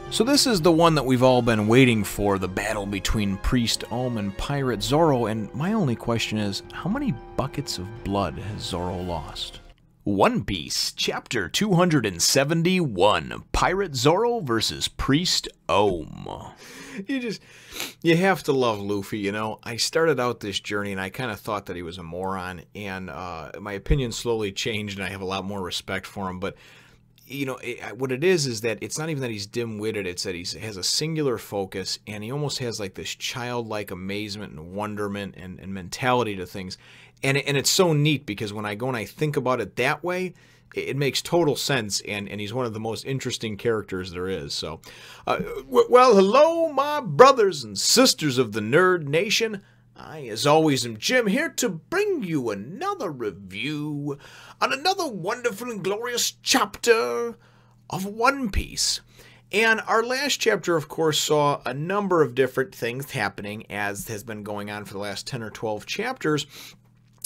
So this is the one that we've all been waiting for, the battle between Priest Ohm and Pirate Zoro, and my only question is, how many buckets of blood has Zoro lost? One Piece, Chapter 271, Pirate Zoro versus Priest Ohm. You have to love Luffy, you know. I started out this journey and I kind of thought that he was a moron, and my opinion slowly changed and I have a lot more respect for him, but you know, what it is that it's not even that he's dim-witted, it's that he has a singular focus, and he almost has like this childlike amazement and wonderment and mentality to things. And it's so neat because when I go and I think about it that way, it makes total sense, and he's one of the most interesting characters there is. So, well, hello, my brothers and sisters of the Nerd Nation. I, as always, am Jim, here to bring you another review on another wonderful and glorious chapter of One Piece. And our last chapter, of course, saw a number of different things happening, as has been going on for the last 10 or 12 chapters.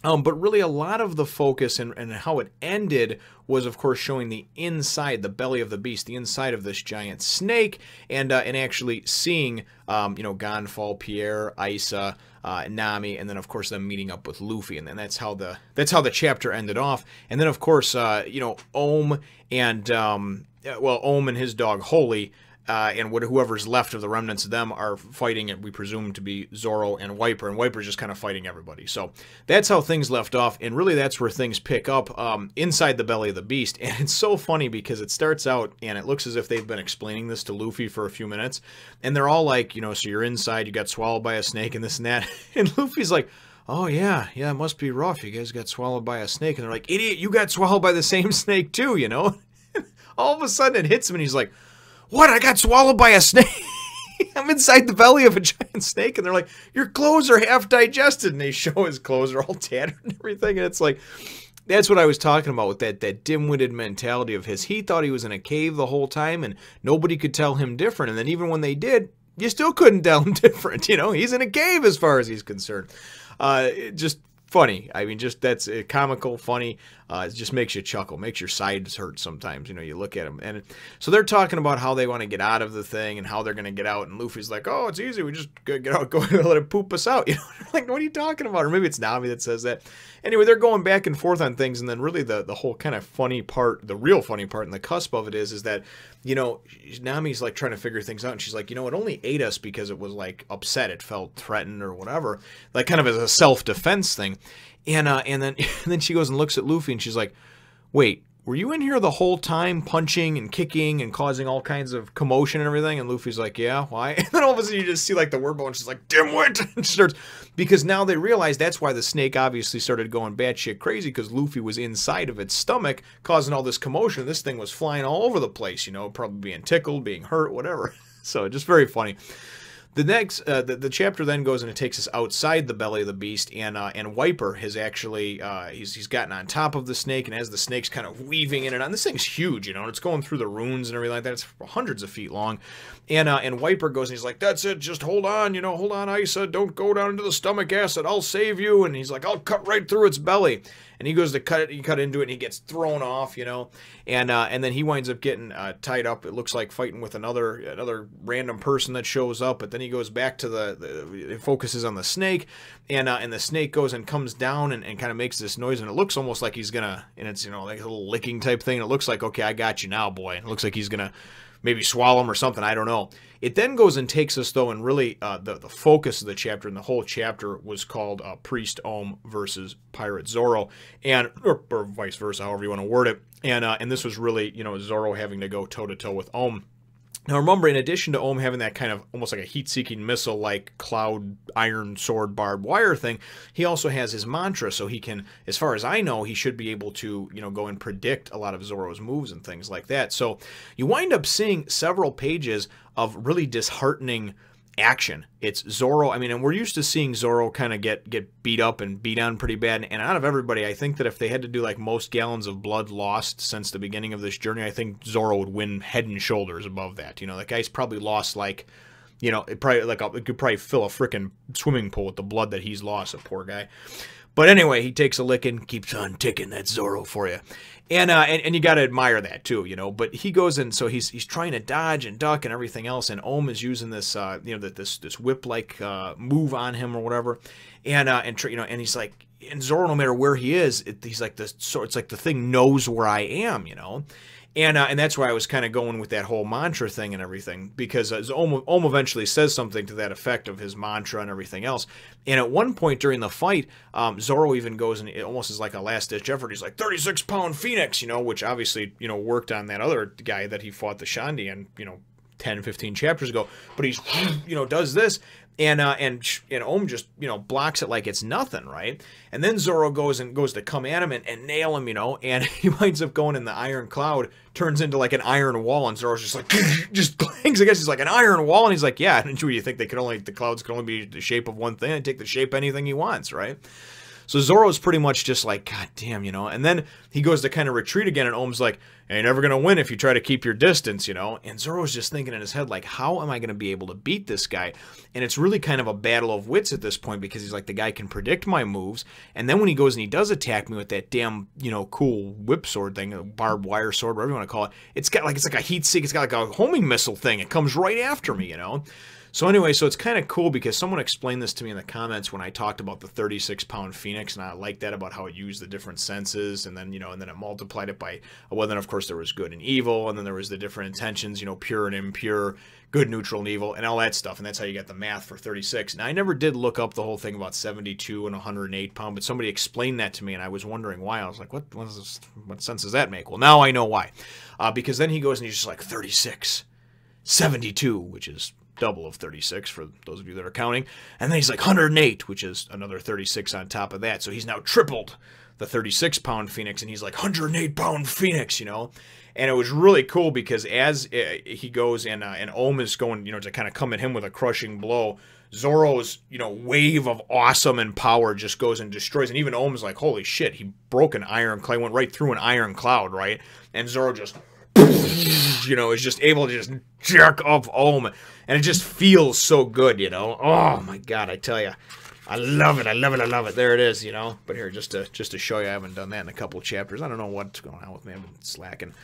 But really a lot of the focus and how it ended was, of course, showing the inside, the belly of the beast, the inside of this giant snake, and actually seeing, you know, Ganfal, Pierre, Aisa, Nami, and then, of course, them meeting up with Luffy, and then that's how the chapter ended off. And then, of course, you know, Ohm and, well, Ohm and his dog, Holy, and whoever's left of the remnants of them are fighting it, we presume to be Zoro and Wyper, and Wyper's just kind of fighting everybody. So that's how things left off, and really that's where things pick up inside the belly of the beast. And it's so funny because it starts out, and it looks as if they've been explaining this to Luffy for a few minutes, and they're all like, you know, so you're inside, you got swallowed by a snake and this and that, and Luffy's like, oh yeah, it must be rough, you guys got swallowed by a snake, and they're like, idiot, you got swallowed by the same snake too, you know? All of a sudden it hits him, and he's like, what? I got swallowed by a snake? I'm inside the belly of a giant snake. And they're like, your clothes are half digested. And they show his clothes are all tattered and everything. And it's like, that's what I was talking about with that dim-witted mentality of his. He thought he was in a cave the whole time and nobody could tell him different. And then even when they did, you still couldn't tell him different. You know, he's in a cave as far as he's concerned. Just funny. I mean, just that's comical, funny. It just makes you chuckle, makes your sides hurt sometimes. You know, you look at them. And so they're talking about how they want to get out of the thing and how they're going to get out. And Luffy's like, oh, it's easy. We just get out, go let it poop us out. You know, like, what are you talking about? Or maybe it's Nami that says that. Anyway, they're going back and forth on things. And then really the whole kind of funny part, the real funny part and the cusp of it is that, you know, Nami's like trying to figure things out. And she's like, you know, it only ate us because it was like upset. It felt threatened or whatever, like kind of as a self-defense thing. And then she goes and looks at Luffy and she's like, wait, were you in here the whole time punching and kicking and causing all kinds of commotion and everything? And Luffy's like, yeah, why? And then all of a sudden you just see like the word ball and she's like, dimwit! And she starts, because now they realize that's why the snake obviously started going batshit crazy, because Luffy was inside of its stomach causing all this commotion. This thing was flying all over the place, you know, probably being tickled, being hurt, whatever. So just very funny. The next, the chapter then goes and it takes us outside the belly of the beast, and Wyper has actually, he's gotten on top of the snake, and as the snake's kind of weaving in and on, this thing's huge, you know, and it's going through the ruins and everything like that. It's hundreds of feet long, and Wyper goes and he's like, that's it, just hold on, you know, hold on, Isa, don't go down into the stomach acid, I'll save you, and he's like, I'll cut right through its belly. And he goes to cut it, you cut into it, and he gets thrown off, you know, and then he winds up getting tied up. It looks like fighting with another random person that shows up, but then he goes back to it focuses on the snake, and the snake goes and comes down and kind of makes this noise, and it looks almost like he's gonna, and it's, you know, like a little licking type thing, and it looks like, okay, I got you now, boy. It looks like he's gonna maybe swallow him or something, I don't know. It then goes and takes us, though, and really the focus of the chapter, and the whole chapter was called Priest Ohm versus Pirate Zoro, and or vice versa, however you want to word it. And this was really, you know, Zoro having to go toe-to-toe with Ohm. Now remember, in addition to Ohm having that kind of almost like a heat-seeking missile-like cloud iron sword barbed wire thing, he also has his mantra, so he can, as far as I know, he should be able to, you know, go and predict a lot of Zoro's moves and things like that. So you wind up seeing several pages of really disheartening action. It's Zoro, I mean, and we're used to seeing Zoro kind of get beat up and beat on pretty bad, and out of everybody, I think that if they had to do like most gallons of blood lost since the beginning of this journey, I think Zoro would win head and shoulders above that. You know, that guy's probably lost like, you know, it could probably fill a freaking swimming pool with the blood that he's lost, a poor guy. But anyway, he takes a licking, keeps on ticking that Zoro for you. And you got to admire that too, you know. But he goes and so he's trying to dodge and duck and everything else. And Ohm is using this, this whip-like move on him or whatever. And he's like, and Zoro, no matter where he is, he's like this. So it's like the thing knows where I am, you know. And that's why I was kind of going with that whole mantra thing and everything, because Ohm eventually says something to that effect of his mantra and everything else. And at one point during the fight, Zoro even goes and it almost is like a last-ditch effort. He's like 36-pound Phoenix, you know, which obviously, you know, worked on that other guy that he fought the Shandi and, you know, 10, 15 chapters ago. But he's, you know, does this. And Ohm just, you know, blocks it like it's nothing, right? And then Zoro goes to come at him and nail him, you know, and he winds up going in the iron cloud, turns into like an iron wall, and Zoro's just like, just clangs, I guess he's like an iron wall, and he's like, yeah, and you think the clouds can only be the shape of one thing, and take the shape anything he wants, right? So Zoro's pretty much just like, God damn, you know. And then he goes to kind of retreat again, and Ohm's like, you're never going to win if you try to keep your distance, you know. And Zoro's just thinking in his head, like, how am I going to be able to beat this guy? And it's really kind of a battle of wits at this point, because he's like, the guy can predict my moves. And then when he goes and he does attack me with that damn, you know, cool whip sword thing, a barbed wire sword, whatever you want to call it, it's like a heat sink. It's got like a homing missile thing. It comes right after me, you know. So anyway, so it's kind of cool because someone explained this to me in the comments when I talked about the 36-pound Phoenix, and I like that about how it used the different senses, and then, you know, and then it multiplied it by, well, then of course there was good and evil, and then there was the different intentions, you know, pure and impure, good, neutral, and evil, and all that stuff, and that's how you get the math for 36. Now, I never did look up the whole thing about 72 and 108 pound, but somebody explained that to me, and I was wondering why. I was like, what sense does that make? Well, now I know why. Because then he goes and he's just like 36, 72, which is double of 36 for those of you that are counting, and then he's like 108, which is another 36 on top of that. So he's now tripled the 36-pound Phoenix, and he's like 108-pound Phoenix, you know. And it was really cool because as he goes and Ohm is going, you know, to kind of come at him with a crushing blow, Zoro's, you know, wave of awesome and power just goes and destroys, and even Ohm's like, holy shit, he broke an iron cloud, went right through an iron cloud, right? And Zoro just, you know, is just able to just jerk off Ohm, and it just feels so good, you know. Oh my God, I tell you, I love it, I love it, I love it. There it is, you know. But here, just to show you, I haven't done that in a couple of chapters. I don't know what's going on with me. I've been slacking.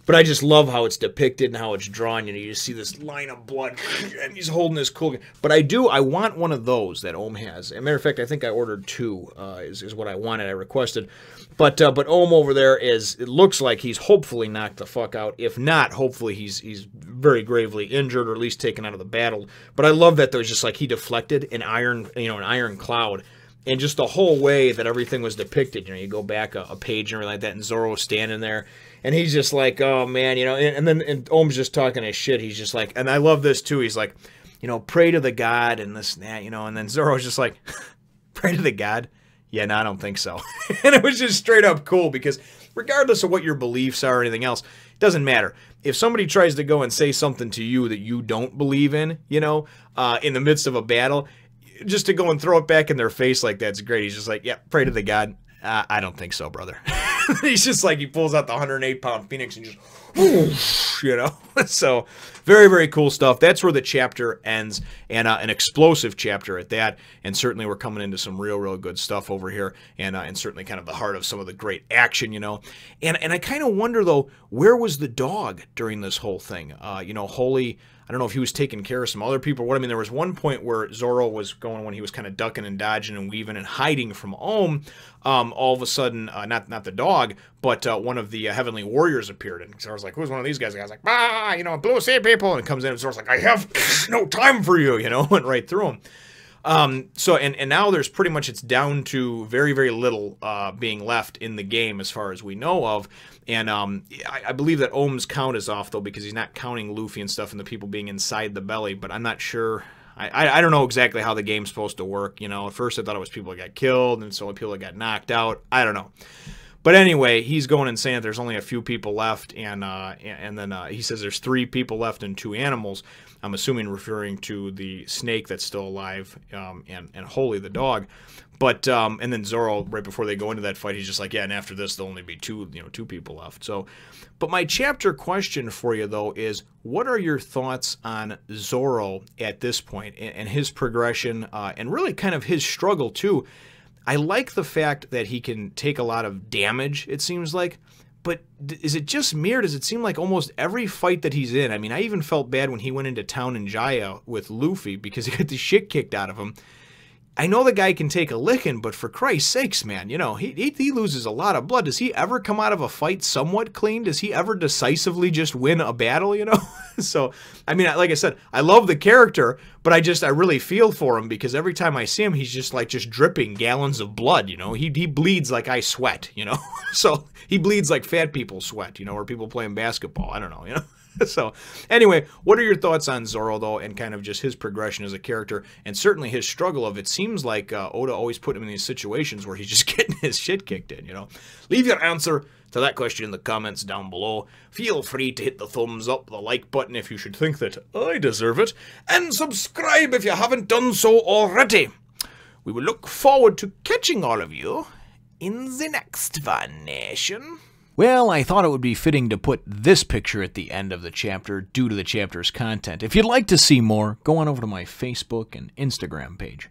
But I just love how it's depicted and how it's drawn. You know, you just see this line of blood, and he's holding this cool. But I want one of those that Ohm has. As a matter of fact, I think I ordered two. Is what I wanted. I requested. But Ohm over there it looks like he's hopefully knocked the fuck out. If not, hopefully he's very gravely injured, or at least taken out of the battle. But I love that there's just like he deflected an iron cloud. And just the whole way that everything was depicted, you know, you go back a page and everything like that, and Zoro standing there, and he's just like, oh man, you know, and then Ohm's just talking his shit. He's just like, and I love this too. He's like, you know, pray to the god and this and that, you know, and then Zoro's just like, pray to the god? Yeah, no, I don't think so. And it was just straight up cool because regardless of what your beliefs are or anything else, it doesn't matter. If somebody tries to go and say something to you that you don't believe in, you know, in the midst of a battle, just to go and throw it back in their face like that's great. He's just like, yeah, pray to the god. I don't think so, brother. He's just like, he pulls out the 108-pound Phoenix and just, whoosh, you know. So very, very cool stuff. That's where the chapter ends, and an explosive chapter at that. And certainly we're coming into some real good stuff over here, and certainly kind of the heart of some of the great action, you know. And I kind of wonder though, where was the dog during this whole thing? You know, Holy, I don't know if he was taking care of some other people or what. I mean, there was one point where Zoro was going, when he was kind of ducking and dodging and weaving and hiding from Ohm, all of a sudden, not the dog, but one of the Heavenly Warriors appeared. And Zoro's like, who's one of these guys? The guy's like, ah, you know, Blue Sea people. And it comes in, and Zoro's like, I have no time for you, you know, went right through him. So, and now there's pretty much, it's down to very little being left in the game as far as we know of. And I believe that Ohm's count is off, though, because he's not counting Luffy and stuff and the people being inside the belly, but I'm not sure. I don't know exactly how the game's supposed to work, you know. At first I thought it was people that got killed, and it's only people that got knocked out. I don't know. But anyway, he's going and saying that there's only a few people left, and then he says there's 3 people left and 2 animals. I'm assuming referring to the snake that's still alive, and Holy the dog. But and then Zoro, right before they go into that fight, he's just like, yeah, and after this there'll only be 2 people left. So, but my chapter question for you though is, what are your thoughts on Zoro at this point and his progression, and really kind of his struggle too? I like the fact that he can take a lot of damage, it seems like. But is it just me, or does it seem like almost every fight that he's in? I mean, I even felt bad when he went into town in Jaya with Luffy because he got the shit kicked out of him. I know the guy can take a licking, but for Christ's sakes, man, you know, he loses a lot of blood. Does he ever come out of a fight somewhat clean? Does he ever decisively just win a battle, you know? So, I mean, like I said, I love the character, but I really feel for him because every time I see him, he's just like dripping gallons of blood, you know? He bleeds like I sweat, you know? So, he bleeds like fat people sweat, you know, or people playing basketball. I don't know, you know? So, anyway, what are your thoughts on Zoro, though, and kind of just his progression as a character, and certainly his struggle of, it seems like Oda always put him in these situations where he's just getting his shit kicked in, you know? Leave your answer to that question in the comments down below. Feel free to hit the thumbs up, the like button if you should think that I deserve it, and subscribe if you haven't done so already. We will look forward to catching all of you in the next one, nation. Well, I thought it would be fitting to put this picture at the end of the chapter due to the chapter's content. If you'd like to see more, go on over to my Facebook and Instagram page.